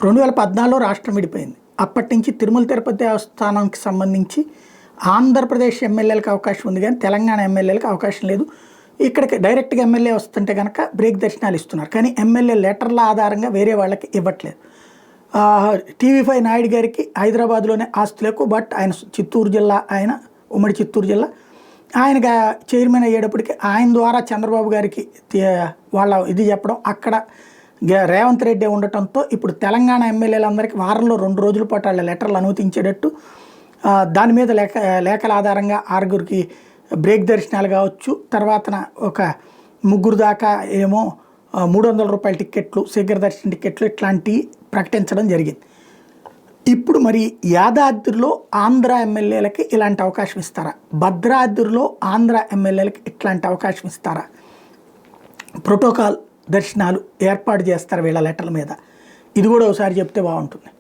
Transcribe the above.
2014లో రాష్ట్రం విడిపోయింది. అప్పటి నుంచి తిరుమల తిరుపతి దేవస్థానంకి సంబంధించి ఆంధ్రప్రదేశ్ ఎమ్మెల్యేలకు అవకాశం ఉంది కానీ తెలంగాణ ఎమ్మెల్యేలకు అవకాశం లేదు. ఇక్కడికి డైరెక్ట్గా ఎమ్మెల్యే వస్తుంటే కనుక బ్రేక్ దర్శనాలు ఇస్తున్నారు, కానీ ఎమ్మెల్యే లెటర్ల ఆధారంగా వేరే వాళ్ళకి ఇవ్వట్లేదు. టీవీ5 నాయుడు గారికి హైదరాబాద్లోనే ఆస్తులకు, బట్ ఆయన చిత్తూరు జిల్లా, ఆయన ఉమ్మడి చిత్తూరు జిల్లా, ఆయనగా చైర్మన్ అయ్యేటప్పటికి ఆయన ద్వారా చంద్రబాబు గారికి వాళ్ళ ఇది చెప్పడం, అక్కడ రేవంత్ రెడ్డి ఉండటంతో ఇప్పుడు తెలంగాణ ఎమ్మెల్యేలందరికీ వారంలో 2 రోజుల పాటు వాళ్ళ లెటర్లు అనుమతించేటట్టు, దాని మీద లేఖల ఆధారంగా 6గురికి బ్రేక్ దర్శనాలు కావచ్చు, తర్వాత ఒక 3 దాకా ఏమో 300 రూపాయల టిక్కెట్లు, శీఘ్ర దర్శన టిక్కెట్లు ఇట్లాంటివి ప్రకటించడం జరిగింది. ఇప్పుడు మరి యాదాద్రిలో ఆంధ్ర ఎమ్మెల్యేలకి ఇలాంటి అవకాశం ఇస్తారా? భద్రాద్రిలో ఆంధ్ర ఎమ్మెల్యేలకి ఇట్లాంటి అవకాశం ఇస్తారా? ప్రోటోకాల్ దర్శనాలు ఏర్పాటు చేస్తారు వీళ్ళ లెటర్ల మీద? ఇది కూడా ఒకసారి చెప్తే బాగుంటుంది.